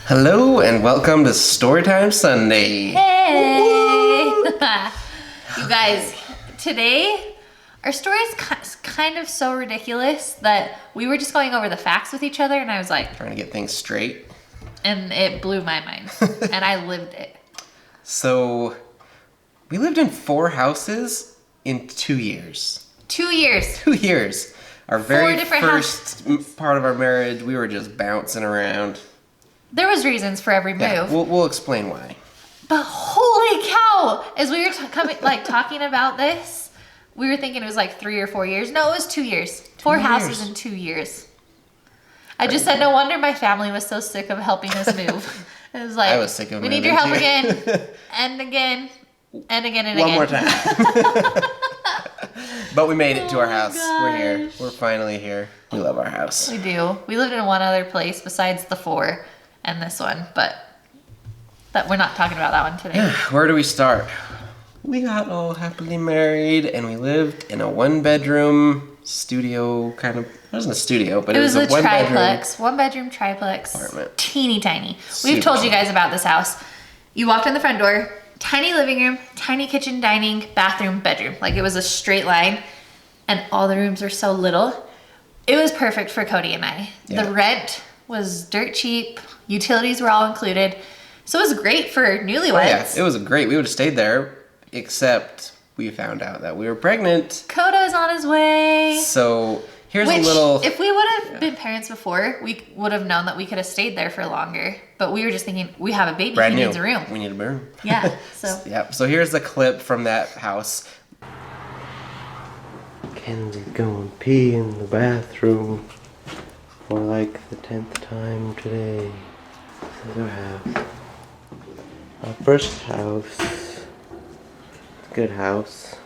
Hello and welcome to Storytime Sunday. Hey! You guys, today our story is kind of so ridiculous that we were just going over the facts with each other and I was like... Trying to get things straight. And it blew my mind. And I lived it. So, we lived in 4 houses in 2 years. 2 years. 2 years. Our very houses. first part of our marriage, we were just bouncing around. There was reasons for every move. Yeah, we'll explain why. But holy cow! As we were talking about this, we were thinking it was like 3 or 4 years. No, it was 2 years. 4 houses in 2 years. I just said no wonder my family was so sick of helping us move. It was like, I was sick of we moving need your help too. again, and again, and again, and One again. more time. But we made it to our house. Gosh. We're here. We're finally here. We love our house. We do. We lived in one other place besides the 4 and this one, but we're not talking about that one today. Where do we start? We got all happily married and we lived in a 1-bedroom studio kind of. It wasn't a studio, but it was a triplex. 1-bedroom triplex. Apartment. Teeny tiny. Super We've told you tiny. guys about this house. You walked in the front door, tiny living room, tiny kitchen, dining, bathroom, bedroom. Like it was a straight line and all the rooms were so little. It was perfect for Cody and I. Yeah. The rent was dirt cheap. Utilities were all included. So it was great for newlyweds. Oh, yeah, it was great. We would have stayed there, except we found out that we were pregnant. Coda's on his way. So here's a little... If we would have been parents before, we would have known that we could have stayed there for longer. But we were just thinking, we have a baby, Brand he new. needs a room. We need a room. Yeah, so. Yeah, so here's the clip from that house. Kenzie's going pee in the bathroom for like the 10th time today. This is our house. Our first house. It's a good house.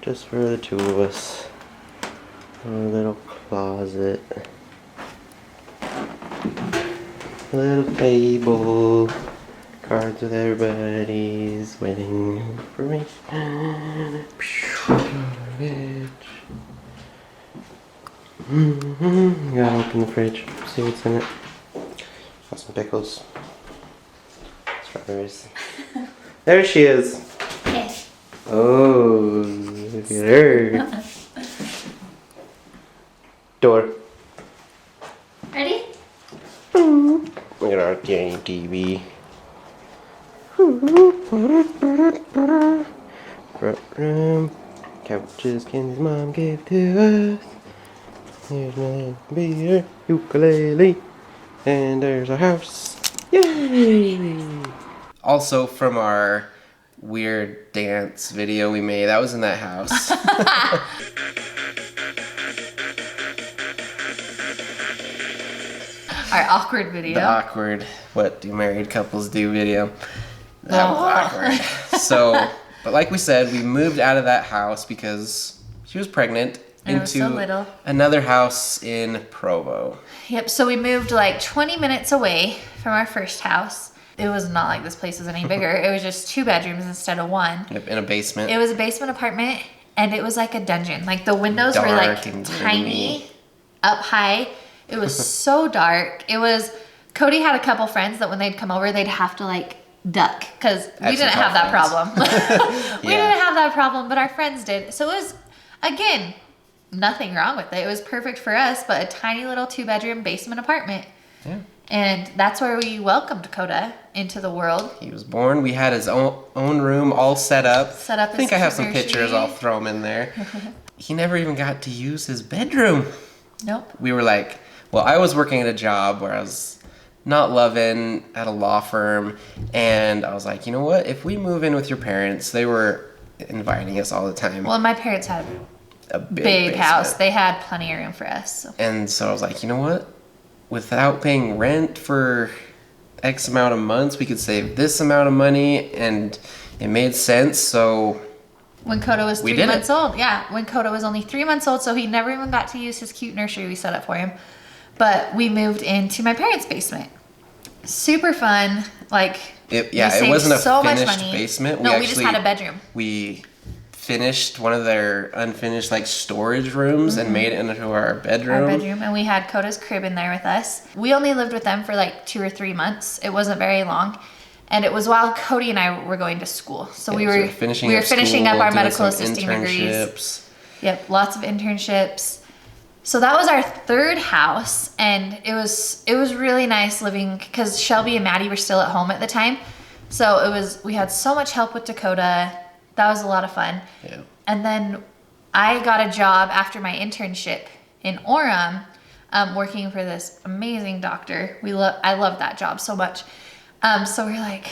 Just for the 2 of us. A little closet. A little table. Cards with everybody's wedding information. Gotta open the fridge, see what's in it. Got some pickles. Strawberries. There she is. Okay. Oh, look at her. Door. Ready? Look at our tiny TV. Front room. Couches Kenzie's mom gave to us. Here's my beer, ukulele, and there's our house. Yay! Also from our weird dance video we made, that was in that house. Our awkward video. The awkward, what do married couples do video. That was awkward. So, but like we said, we moved out of that house because she was pregnant And it was so little. another house in Provo. Yep, so we moved like 20 minutes away from our first house. It was not like this place was any bigger. It was just 2 bedrooms instead of 1. In a basement. It was a basement apartment and it was like a dungeon. Like the windows were Dark like and tiny, gloomy. up high. It was so dark. Cody had a couple friends that when they'd come over, they'd have to like duck because we didn't have that problem. We didn't have that problem, but our friends did. So it was, again, nothing wrong with it. It was perfect for us, but a tiny little 2-bedroom basement apartment. Yeah. And that's where we welcomed Coda into the world. He was born. We had his own room all set up. Set up I think his I have some nursery. pictures. I'll throw them in there. He never even got to use his bedroom. Nope. We were like, well, I was working at a job where I was not loving at a law firm. And I was like, you know what? If we move in with your parents, they were inviting us all the time. Well, my parents had A big basement. house. They had plenty of room for us. So. And so I was like, you know what? Without paying rent for X amount of months, we could save this amount of money, and it made sense. So When Coda was We 3 did it. months old. Yeah, when Coda was only 3 months old, so he never even got to use his cute nursery we set up for him. But we moved into my parents' basement. Super fun. Like, it we saved wasn't a so much finished money. basement. No, we just had a bedroom. We finished one of their unfinished like storage rooms and made it into our bedroom. Our bedroom, and we had Coda's crib in there with us. We only lived with them for like 2 or 3 months. It wasn't very long. And it was while Cody and I were going to school. So we were finishing up our medical assisting degrees. Yep, lots of internships. So that was our 3rd house, and it was really nice living because Shelby and Maddie were still at home at the time. So we had so much help with Dakota. That was a lot of fun. Yeah. And then I got a job after my internship in Orem, working for this amazing doctor. I love that job so much. So we're like,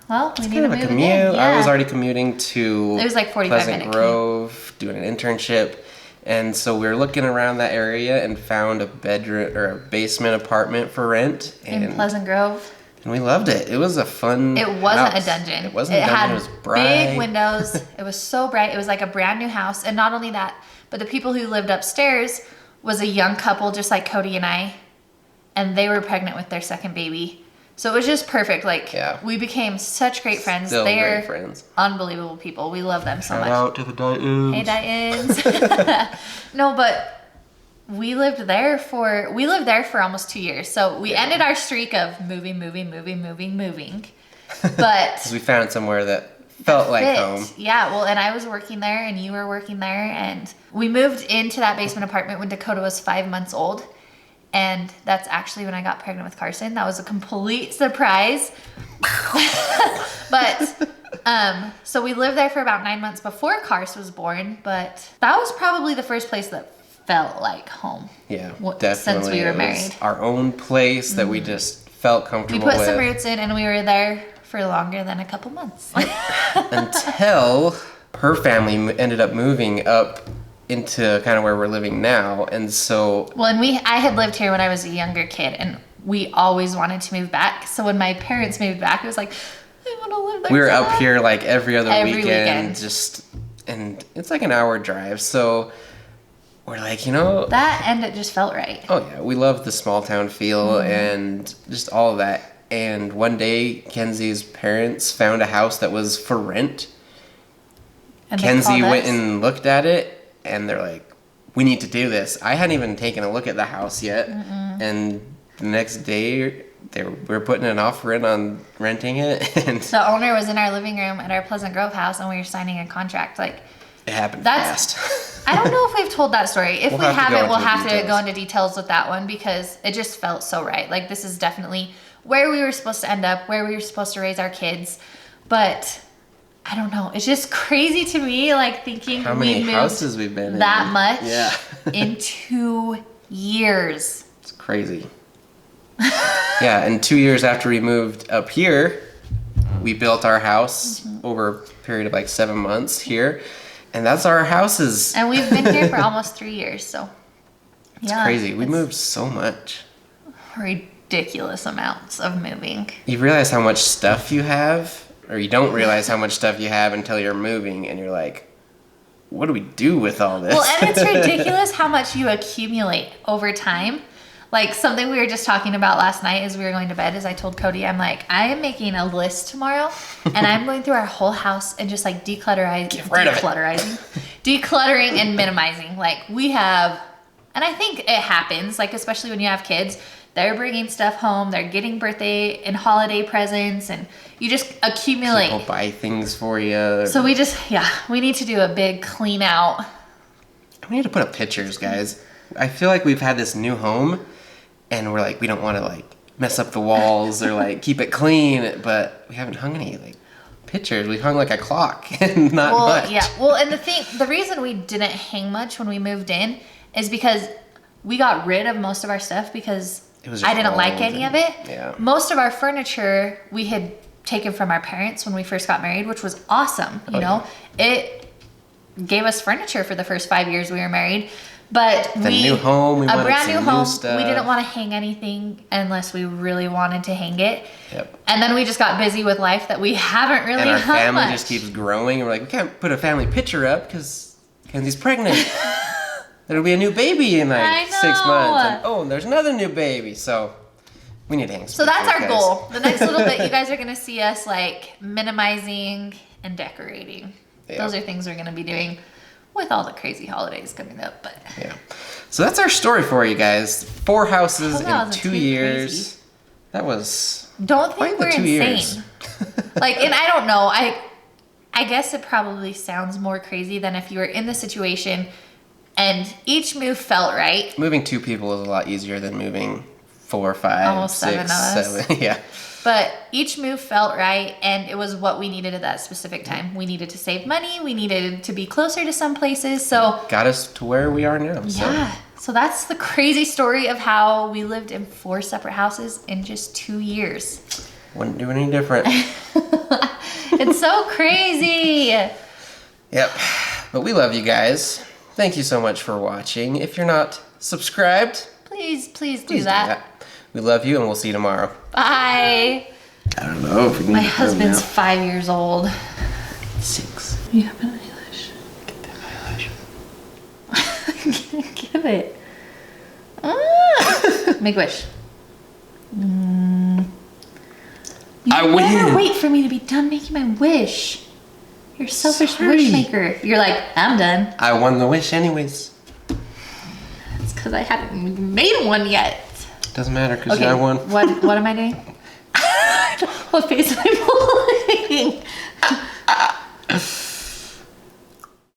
well, we need to move commute. again. Yeah. I was already commuting to it was like 45-minute Pleasant Grove, doing an internship. And so we were looking around that area and found a bedroom or a basement apartment for rent in Pleasant Grove. And we loved it. It was a fun It wasn't house. a dungeon. It wasn't a dungeon. It was bright. Big windows. It was so bright. It was like a brand new house. And not only that, but the people who lived upstairs was a young couple just like Cody and I. And they were pregnant with their 2nd baby. So it was just perfect. Like, we became such great friends. They're great friends. Unbelievable people. We love them so much. Shout out to the Dianes. Hey, Dianes. No, but we lived there for almost 2 years. So we ended our streak of moving. But because we found somewhere that felt like home. Yeah, well, and I was working there and you were working there, and we moved into that basement apartment when Dakota was 5 months old. And that's actually when I got pregnant with Carson. That was a complete surprise. But so we lived there for about 9 months before Carson was born. But that was probably the first place that felt like home. Yeah, definitely. Since we were married. Our own place that we just felt comfortable with. We put some roots in, and we were there for longer than a couple months. Until her family ended up moving up into kind of where we're living now. And so I had lived here when I was a younger kid, and we always wanted to move back. So when my parents moved back, it was like, I want to live there. We were up here like every other weekend, and it's like an hour drive. So we're like, that, and it just felt right. Oh yeah, we love the small town feel and just all of that. And one day Kenzie's parents found a house that was for rent. And Kenzie went and looked at it. And they're like, we need to do this. I hadn't even taken a look at the house yet. And the next day, we were putting an offer in on renting it. And the owner was in our living room at our Pleasant Grove house, and we were signing a contract. Like, it happened fast. I don't know if we've told that story. If we haven't, we'll have to go into details with that one because it just felt so right. Like, this is definitely where we were supposed to end up, where we were supposed to raise our kids. But I don't know. It's just crazy to me, like, thinking how many houses we've been in that much in 2 years. It's crazy. Yeah, and 2 years after we moved up here, we built our house over a period of like 7 months here, and that's our houses. And we've been here for almost 3 years, so it's crazy. We moved so much. Ridiculous amounts of moving. You realize how much stuff you have? Or you don't realize how much stuff you have until you're moving, and you're like, what do we do with all this? Well, and it's ridiculous how much you accumulate over time. Like, something we were just talking about last night as we were going to bed is I told Cody, I'm like, I am making a list tomorrow, and I'm going through our whole house and just like decluttering and minimizing. Like, we have, and I think it happens, like, especially when you have kids, they're bringing stuff home, they're getting birthday and holiday presents, and you just accumulate. People buy things for you. So we need to do a big clean out. We need to put up pictures, guys. I feel like we've had this new home, and we're like, we don't want to like mess up the walls or like keep it clean, but we haven't hung any like pictures. We hung like a clock and not much. Yeah. Well, and the reason we didn't hang much when we moved in is because we got rid of most of our stuff because I didn't like any of it. Yeah. Most of our furniture we had taken from our parents when we first got married, which was awesome. You know, it gave us furniture for the first 5 years we were married. But new home, we wanted a brand new home. Stuff. We didn't want to hang anything unless we really wanted to hang it. Yep. And then we just got busy with life that we haven't really. And our hung family much. just keeps growing, and we're like, we can't put a family picture up because Kenzie's pregnant. There'll be a new baby in like 6 months. And, oh, there's another new baby. So we need to hang. So that's our goal. The next little bit, you guys are gonna see us like minimizing and decorating. those are things we're going to be doing with all the crazy holidays coming up. But yeah. So that's our story for you guys. 4 houses in wasn't 2 too years. crazy. That was don't quite think we're the 2 insane. years. Like, and I don't know. I guess it probably sounds more crazy than if you were in the situation and each move felt right. Moving 2 people is a lot easier than moving 4, 5, Almost 6, 7 of us. 7. Yeah. But each move felt right, and it was what we needed at that specific time. We needed to save money. We needed to be closer to some places. So got us to where we are now. yeah. So that's the crazy story of how we lived in 4 separate houses in just 2 years. Wouldn't do any different. It's so crazy. Yep. But we love you guys. Thank you so much for watching. If you're not subscribed, Please please do that. We love you, and we'll see you tomorrow. Bye. I don't know if we My husband's 5 years old. 6. You have an eyelash. Get that eyelash. Give it. Ah. Make a wish. You I never win. wait for me to be done making my wish. You're a selfish Sorry. wish maker. You're like, I'm done. I won the wish anyways. It's because I haven't made one yet. Doesn't matter because Okay, I won. what am I doing? What face am I pulling?